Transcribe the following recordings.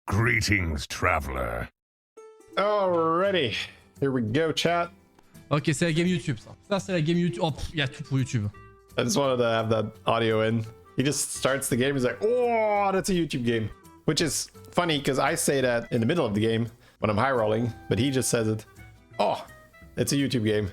Greetings, traveler. Alrighty, here we go, chat. Ok, c'est la game YouTube, ça. Ça, c'est la game YouTube. Oh, il y a tout pour YouTube. I just wanted to have that audio in. He just starts the game, he's like, oh, that's a YouTube game. Which is funny, because I say that in the middle of the game, when I'm high rolling, but he just says it, oh, it's a YouTube game.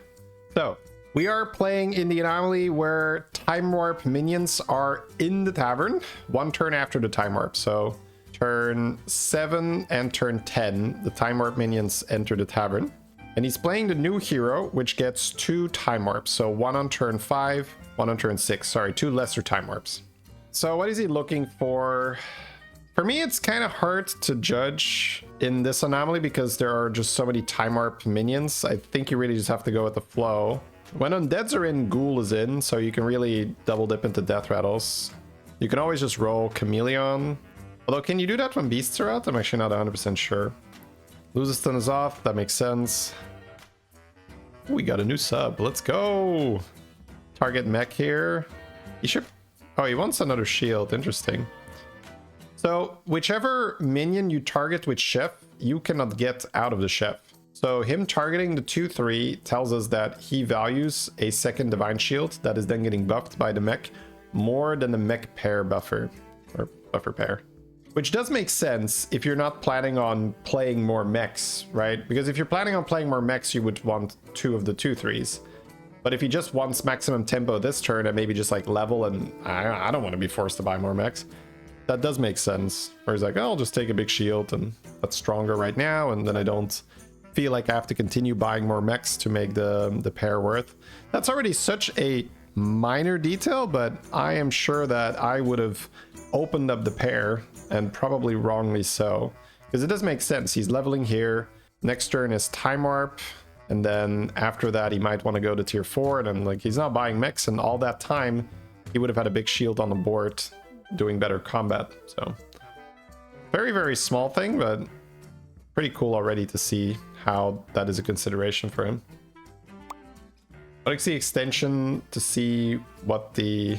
So, we are playing in the anomaly where time warp minions are in the tavern, one turn after the time warp. So, turn 7 and turn 10, the time warp minions enter the tavern. And he's playing the new hero, which gets 2 time warps. So one on turn 5, one on turn 6. Sorry, 2 lesser time warps. So what is he looking for? For me, it's kind of hard to judge in this anomaly because there are just so many time warp minions. I think you really just have to go with the flow. When undeads are in, Ghoul is in, so you can really double dip into death rattles. You can always just roll Chameleon. Although, can you do that when beasts are out? I'm actually not 100% sure. Losestun is off, that makes sense. Ooh, we got a new sub, let's go! Target mech here. He should... Oh, he wants another shield, interesting. So, whichever minion you target with Chef, you cannot get out of the Chef. So him targeting the 2-3 tells us that he values a second Divine Shield that is then getting buffed by the mech more than the mech pair buffer, or buffer pair. Which does make sense if you're not planning on playing more mechs, right? Because if you're planning on playing more mechs, you would want 2 of the 2-3s. But if he just wants maximum tempo this turn and maybe just like level and I don't want to be forced to buy more mechs, that does make sense. Where he's like, oh, I'll just take a big shield and that's stronger right now, and then I don't feel like I have to continue buying more mechs to make the pair worth. That's already such a minor detail, but I am sure that I would have opened up the pair, and probably wrongly so, because it does make sense. He's leveling here, next turn is time warp, and then after that he might want to go to tier 4, and then like he's not buying mechs, and all that time he would have had a big shield on the board doing better combat. So very, very small thing, but pretty cool already to see how that is a consideration for him. But the extension to see what the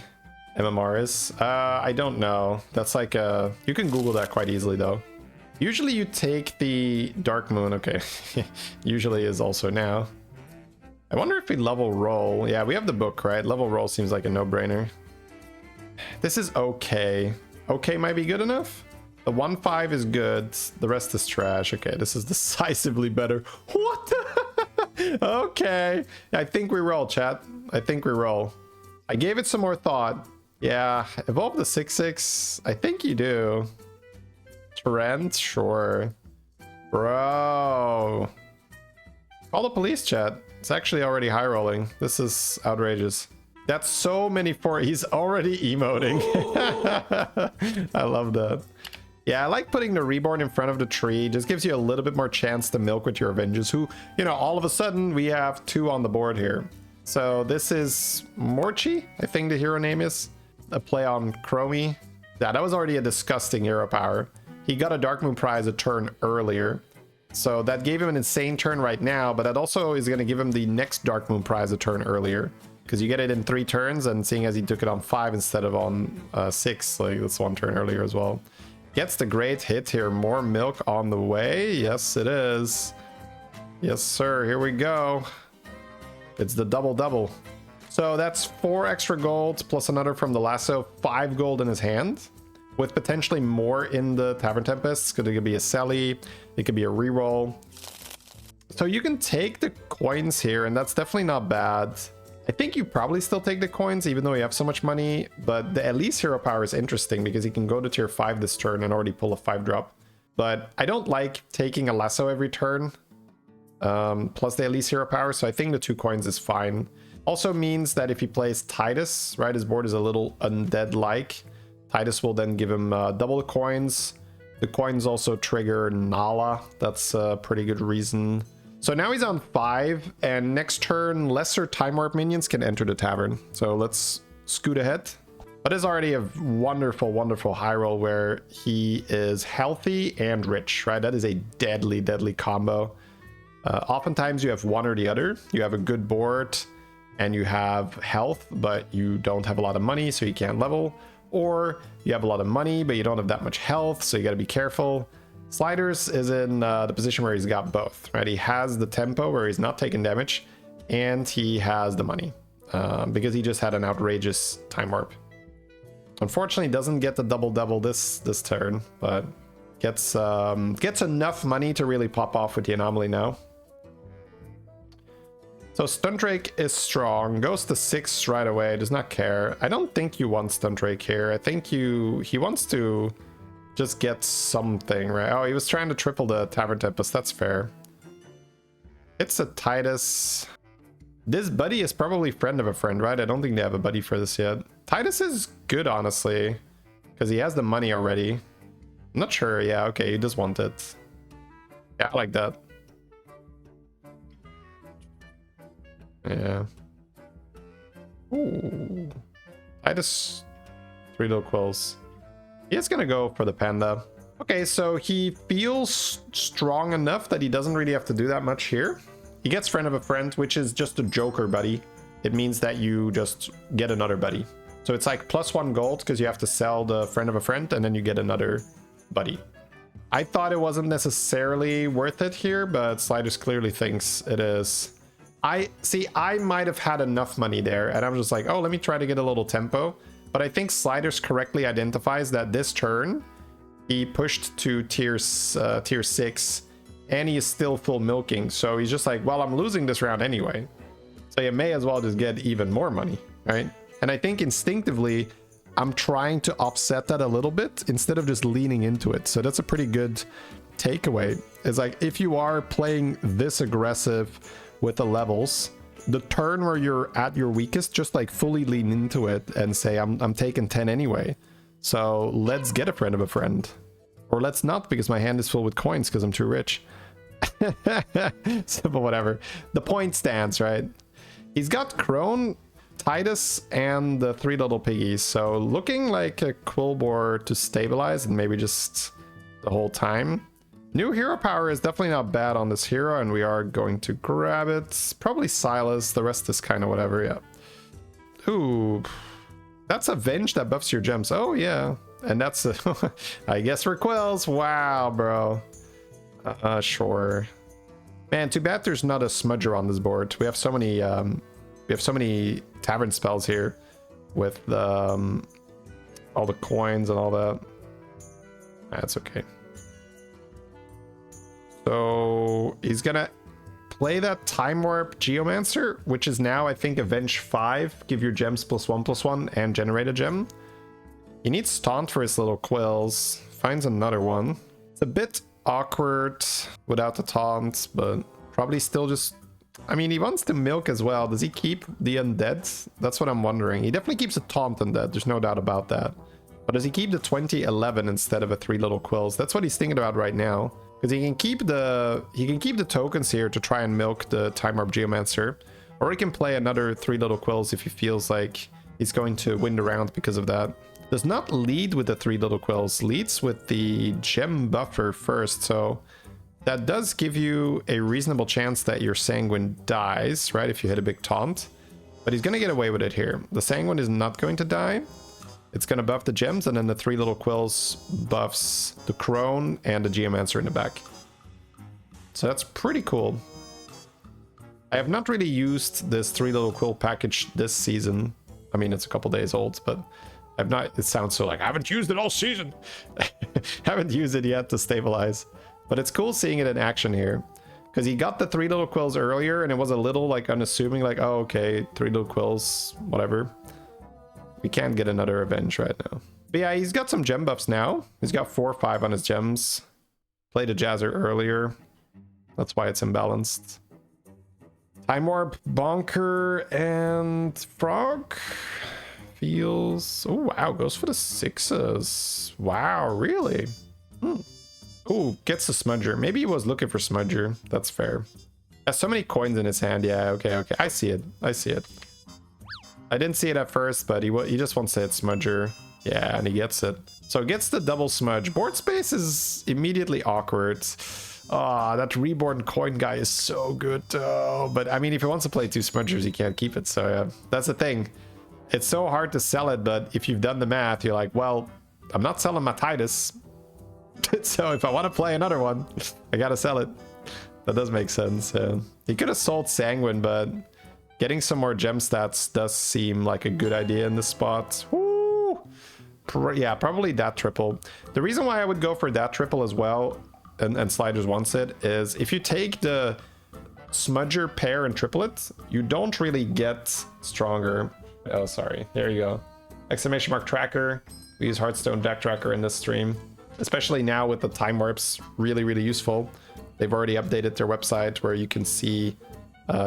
MMR is. I don't know. That's like a... You can Google that quite easily though. Usually you take the Dark Moon. Okay. Usually is also now. I wonder if we level roll. Yeah, we have the book, right? Level roll seems like a no-brainer. This is okay. Okay might be good enough. The 1-5 is good. The rest is trash. Okay, this is decisively better. What the... Okay. I think we roll, chat. I think we roll. I gave it some more thought. Yeah, evolve the 6-6. I think you do. Trent, sure. Bro. Call the police, chat. It's actually already high rolling. This is outrageous. That's so many for... He's already emoting. I love that. Yeah, I like putting the Reborn in front of the tree. Just gives you a little bit more chance to milk with your Avengers, who, you know, all of a sudden we have 2 on the board here. So this is Morchie, I think the hero name is. A play on Chromie. Yeah, that was already a disgusting hero power. He got a Dark Moon prize a turn earlier. So that gave him an insane turn right now, but that also is going to give him the next Dark Moon prize a turn earlier. Because you get it in 3 turns, and seeing as he took it on 5 instead of on 6, like that's 1 turn earlier as well. Gets the great hit here. More milk on the way. Yes, it is. Yes, sir. Here we go. It's the double-double. So that's 4 extra gold plus another from the lasso, 5 gold in his hand, with potentially more in the Tavern Tempests. It could be a Sally, it could be a reroll. So you can take the coins here, and that's definitely not bad. I think you probably still take the coins, even though you have so much money, but the Elise hero power is interesting because he can go to tier 5 this turn and already pull a 5-drop. But I don't like taking a lasso every turn, plus the Elise hero power, so I think the 2 coins is fine. Also means that if he plays Titus, right, his board is a little undead-like. Titus will then give him double the coins. The coins also trigger Nala. That's a pretty good reason. So now he's on 5, and next turn, lesser time warp minions can enter the tavern. So let's scoot ahead. But it's already a wonderful, wonderful high roll where he is healthy and rich, right? That is a deadly, deadly combo. Oftentimes you have one or the other. You have a good board and you have health, but you don't have a lot of money, so you can't level. Or you have a lot of money, but you don't have that much health, so you got to be careful. Slyders is in the position where he's got both, right? He has the tempo where he's not taking damage, and he has the money because he just had an outrageous time warp. Unfortunately, doesn't get the double this turn, but gets enough money to really pop off with the anomaly now. So Stundrake is strong, goes to 6 right away, does not care. I don't think you want Stundrake here. I think he wants to just get something, right? Oh, he was trying to triple the Tavern Tempest, that's fair. It's a Titus. This buddy is probably friend of a friend, right? I don't think they have a buddy for this yet. Titus is good, honestly, because he has the money already. I'm not sure, yeah, okay, he does want it. Yeah, I like that. Yeah. Ooh. Titus, Three Lil Quills. He is gonna go for the panda. Okay, so he feels strong enough that he doesn't really have to do that much here. He gets friend of a friend, which is just a joker buddy. It means that you just get another buddy. So it's like +1 gold because you have to sell the friend of a friend and then you get another buddy. I thought it wasn't necessarily worth it here, but Sliders clearly thinks it is. I might have had enough money there and I'm just like, oh, let me try to get a little tempo. But I think Sliders correctly identifies that this turn he pushed to tier 6 and he is still full milking. So he's just like, well, I'm losing this round anyway, so you may as well just get even more money, right? And I think instinctively I'm trying to offset that a little bit instead of just leaning into it. So that's a pretty good takeaway. It's like, if you are playing this aggressive with the levels, the turn where you're at your weakest, just like fully lean into it and say, I'm taking 10 anyway, so let's get a friend of a friend, or let's not, because my hand is full with coins because I'm too rich. Simple, whatever. The point stands, right? He's got Crone, Titus, and the 3 little piggies, so looking like a quilboar to stabilize and maybe just the whole time. New hero power is definitely not bad on this hero, and we are going to grab it. Probably Silas, the rest is kind of whatever, yeah. Ooh, that's a Venge that buffs your gems. Oh, yeah. And that's, I guess, for Quills. Wow, bro. Sure. Man, too bad there's not a Smudger on this board. We have so many tavern spells here with all the coins and all that. That's okay. So he's gonna play that Time Warp Geomancer, which is now, I think, Avenge 5. Give your gems +1/+1 and generate a gem. He needs Taunt for his little quills. Finds another one. It's a bit awkward without the taunt, but probably still just... I mean, he wants to milk as well. Does he keep the undead? That's what I'm wondering. He definitely keeps a taunt undead. There's no doubt about that. But does he keep the 2011 instead of a 3 little quills? That's what he's thinking about right now. Because he can keep the tokens here to try and milk the Time Warp Geomancer, or he can play another 3 little quills if he feels like he's going to win the round because of that. Does not lead with the 3 little quills, leads with the gem buffer first, so that does give you a reasonable chance that your Sanguine dies, right, if you hit a big taunt. But he's gonna get away with it here. The Sanguine is not going to die. It's gonna buff the gems, and then the 3 little quills buffs the Crone and the Geomancer in the back. So that's pretty cool. I have not really used this 3 little quill package this season. I mean, it's a couple days old, but I've not... It sounds so like I haven't used it all season. Haven't used it yet to stabilize. But it's cool seeing it in action here. Because he got the 3 little quills earlier, and it was a little like unassuming, like, oh, okay, 3 little quills, whatever. We can't get another Avenge right now. But yeah, he's got some gem buffs now. He's got 4 or 5 on his gems. Played a Jazzer earlier. That's why it's imbalanced. Time Warp, Bonker, and Frog. Feels... Oh, wow. Goes for the 6s. Wow, really? Oh, gets the Smudger. Maybe he was looking for Smudger. That's fair. Has so many coins in his hand. Yeah, okay. I see it. I see it. I didn't see it at first, but he just wants to hit Smudger. Yeah, and he gets it. So gets the double smudge. Board space is immediately awkward. Ah, that reborn coin guy is so good. Oh, but I mean, if he wants to play 2 smudgers, he can't keep it. So yeah, that's the thing. It's so hard to sell it, but if you've done the math, you're like, well, I'm not selling my Titus. So if I want to play another one, I gotta sell it. That does make sense. He could have sold Sanguine, but getting some more gem stats does seem like a good idea in this spot. Woo! Yeah, probably that triple. The reason why I would go for that triple as well, and Sliders wants it, is if you take the Smudger pair and triplet, you don't really get stronger. Oh, sorry. There you go. Exclamation mark tracker. We use Hearthstone deck tracker in this stream, especially now with the time warps. Really, really useful. They've already updated their website where you can see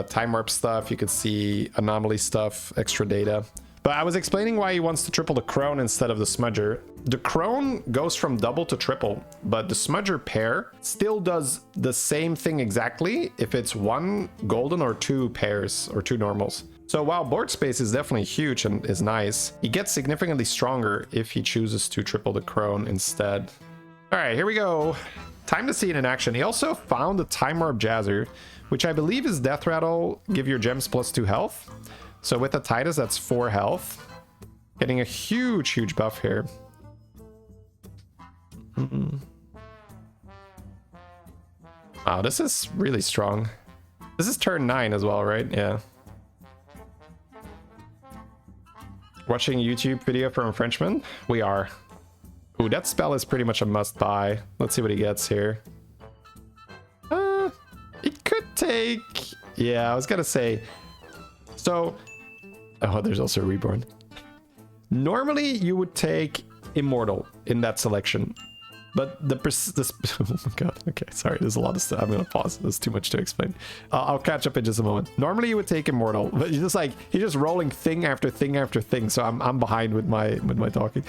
time warp stuff, you can see anomaly stuff, extra data. But I was explaining why he wants to triple the Crone instead of the Smudger. The Crone goes from double to triple, but the Smudger pair still does the same thing exactly if it's 1 golden or 2 pairs or 2 normals. So while board space is definitely huge and is nice, he gets significantly stronger if he chooses to triple the Crone instead. All right, here we go. Time to see it in action. He also found the Time Warp Jazzer, which I believe is Death Rattle, give your gems +2 health. So with the Titus, that's 4 health. Getting a huge, huge buff here. Wow, this is really strong. This is turn 9 as well, right? Yeah. Watching a YouTube video from a Frenchman? We are. Ooh, that spell is pretty much a must-buy. Let's see what he gets here. It could take... Yeah, I was gonna say... So... Oh, there's also a Reborn. Normally, you would take Immortal in that selection. But this... Oh my god, okay, sorry, there's a lot of stuff. I'm gonna pause. There's too much to explain. I'll catch up in just a moment. Normally, you would take Immortal, but you're just like... You're just rolling thing after thing after thing, so I'm behind with my talking.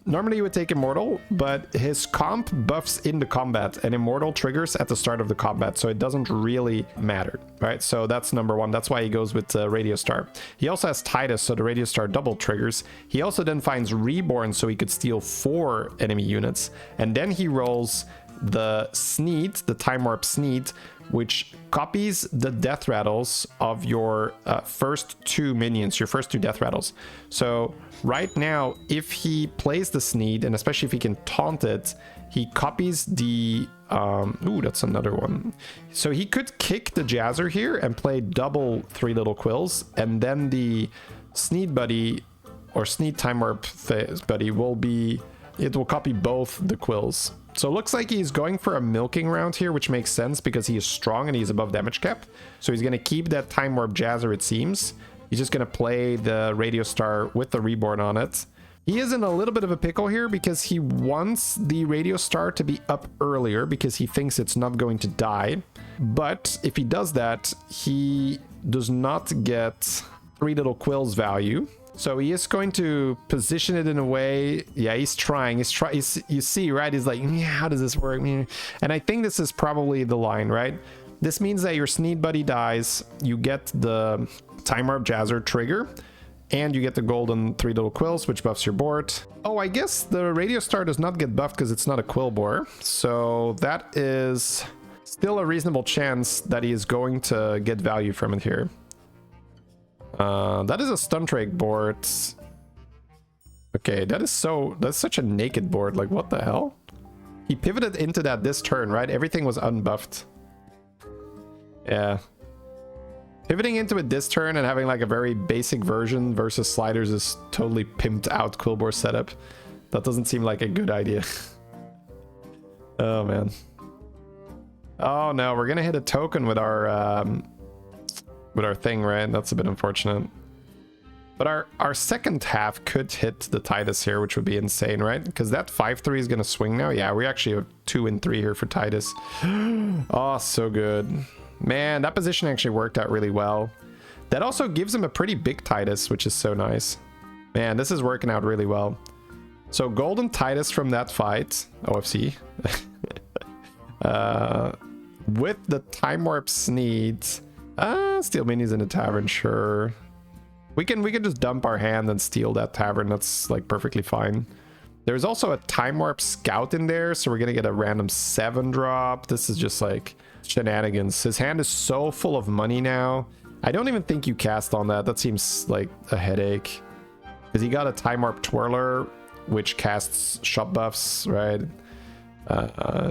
Normally you would take Immortal, but his comp buffs in the combat, and Immortal triggers at the start of the combat, so it doesn't really matter, right? So that's number one. That's why he goes with Radio Star. He also has Titus, so the Radio Star double triggers. He also then finds Reborn, so he could steal 4 enemy units, and then he rolls the Sneed, the Time Warp Sneed, which copies the death rattles of your first 2 minions, your first 2 death rattles. So right now, if he plays the Sneed, and especially if he can taunt it, he copies the... ooh, that's another one. So he could kick the Jazzer here and play double Three Lil Quills, and then the Sneed buddy, or Sneed Time Warp buddy, will be... It will copy both the Quills. So it looks like he's going for a milking round here, which makes sense because he is strong and he's above damage cap. So he's going to keep that Time Warp Jazzer, it seems. He's just going to play the Radio Star with the Reborn on it. He is in a little bit of a pickle here because he wants the Radio Star to be up earlier because he thinks it's not going to die. But if he does that, he does not get Three Lil Quills value. So he is going to position it in a way. Yeah, he's trying. You see, right? He's like, yeah, how does this work? And I think this is probably the line, right? This means that your Sneed buddy dies. You get the Time Warp Jazzer trigger, and you get the golden Three Lil Quills, which buffs your board. Oh, I guess the Radio Star does not get buffed because it's not a quilboar. So that is still a reasonable chance that he is going to get value from it here. That is a stun trade board. Okay, that's such a naked board. Like, what the hell? He pivoted into that this turn, right? Everything was unbuffed. Yeah. Pivoting into it this turn and having like a very basic version versus Sliders is totally pimped out quilboar setup. That doesn't seem like a good idea. Oh, man. Oh, no. We're gonna hit a token with our thing, right? That's a bit unfortunate. But our second half could hit the Titus here, which would be insane, right? Because that 5-3 is going to swing now. Yeah, we actually have 2 and 3 here for Titus. Oh, so good. Man, that position actually worked out really well. That also gives him a pretty big Titus, which is so nice. Man, this is working out really well. So golden Titus from that fight. OFC. With the Time Warp Sneed. Steal minis in the tavern, sure. We can just dump our hand and steal that tavern. That's like perfectly fine. There's also a Time Warp Scout in there, so we're gonna get a random 7 drop. This is just like shenanigans. His hand is so full of money now. I don't even think you cast on that. That seems like a headache. Because he got a Time Warp Twirler, which casts shop buffs, right?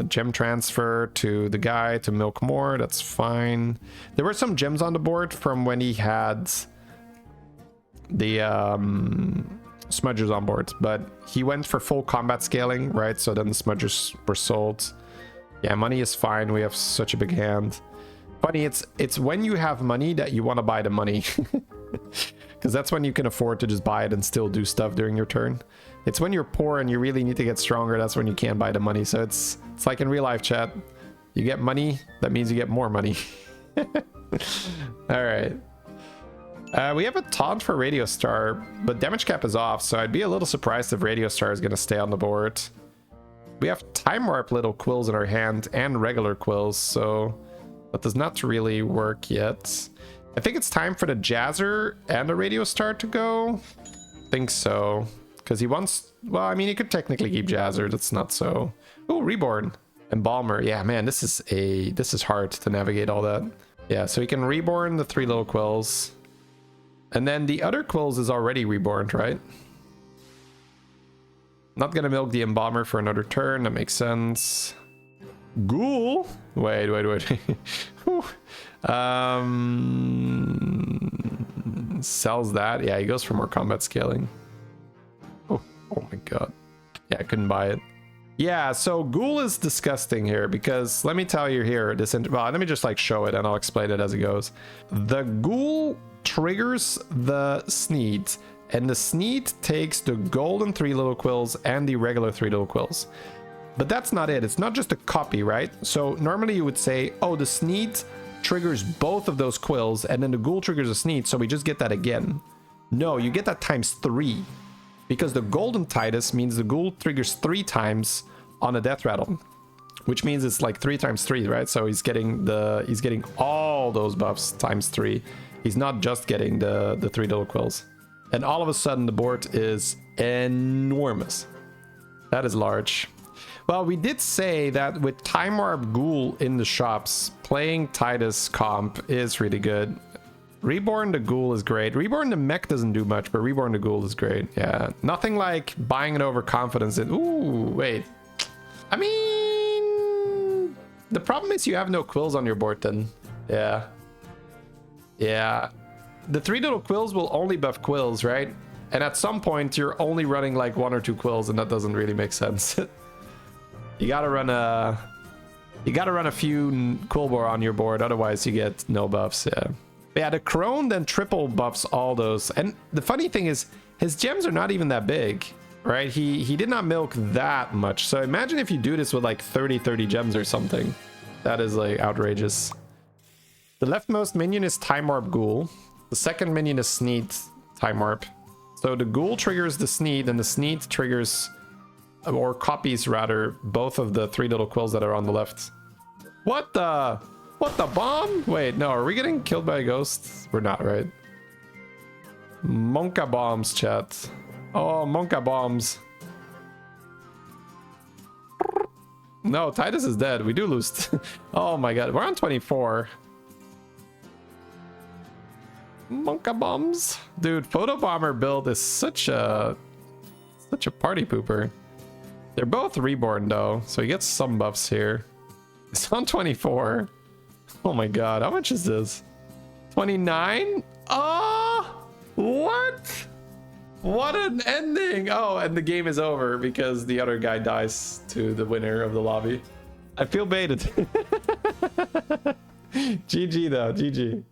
Gem transfer to the guy to milk more. That's fine. There were some gems on the board from when he had the smudgers on board, but he went for full combat scaling, right? So then the smudgers were sold. Yeah, money is fine. We have such a big hand. Funny, it's when you have money that you want to buy the money. Because that's when you can afford to just buy it and still do stuff during your turn. It's when you're poor and you really need to get stronger, that's when you can't buy the money. So it's like in real life, chat. You get money, that means you get more money. All right. We have a taunt for Radio Star, but damage cap is off, so I'd be a little surprised if Radio Star is going to stay on the board. We have Time Warp Little Quills in our hand and regular Quills, so that does not really work yet. I think it's time for the Jazzer and the Radio Star to go. I think so. Because he wants... Well, I mean, he could technically keep Jazzer. That's not so... Oh, Reborn. Embalmer. Yeah, man, this is hard to navigate all that. Yeah, so he can Reborn the Three Lil Quills. And then the other Quills is already Reborn, right? Not gonna milk the Embalmer for another turn. That makes sense. Ghoul. Wait. Sells that. Yeah, he goes for more combat scaling. Oh my god. Yeah, I couldn't buy it. Yeah, so Ghoul is disgusting here because let me tell you here. Well, let me just like show it and I'll explain it as it goes. The Ghoul triggers the Sneed, and the Sneed takes the golden Three Lil Quills and the regular Three Lil Quills. But that's not it. It's not just a copy, right? So normally you would say, oh, the Sneed triggers both of those Quills, and then the Ghoul triggers a Sneed, so we just get that again. No, you get that times 3. Because the golden Titus means the Ghoul triggers 3 times on a death rattle. Which means it's like 3 times 3, right? So he's getting all those buffs times 3. He's not just getting the Three Little Quills. And all of a sudden the board is enormous. That is large. Well, we did say that with Time Warp Ghoul in the shops, playing Titus comp is really good. Reborn the Ghoul is great. Reborn the Mech doesn't do much, but Reborn the Ghoul is great. Yeah, nothing like buying an overconfidence in... Ooh, wait. I mean... The problem is you have no Quills on your board then. Yeah. Yeah. The Three Little Quills will only buff Quills, right? And at some point, you're only running like 1 or 2 Quills, and that doesn't really make sense. You gotta run a few quilboar on your board, otherwise you get no buffs. Yeah, the Crone then triple buffs all those. And the funny thing is, his gems are not even that big, right? He did not milk that much. So imagine if you do this with like 30 gems or something. That is like outrageous. The leftmost minion is Time Warp Ghoul. The second minion is Sneed Time Warp. So the Ghoul triggers the Sneed, and the Sneed triggers, or copies rather, both of the Three Little Quills that are on the left. What the bomb? Wait, no, are we getting killed by a ghost? We're not, right? Monka bombs, chat. Oh, Monka bombs. No, Titus is dead. We do lose. Oh my god, we're on 24. Monka bombs. Dude, Photo Bomber build is such a party pooper. They're both reborn though, so he gets some buffs here. It's on 24. Oh my god, how much is this? 29? Oh, what? What an ending! Oh, and the game is over because the other guy dies to the winner of the lobby. I feel baited. GG though, GG.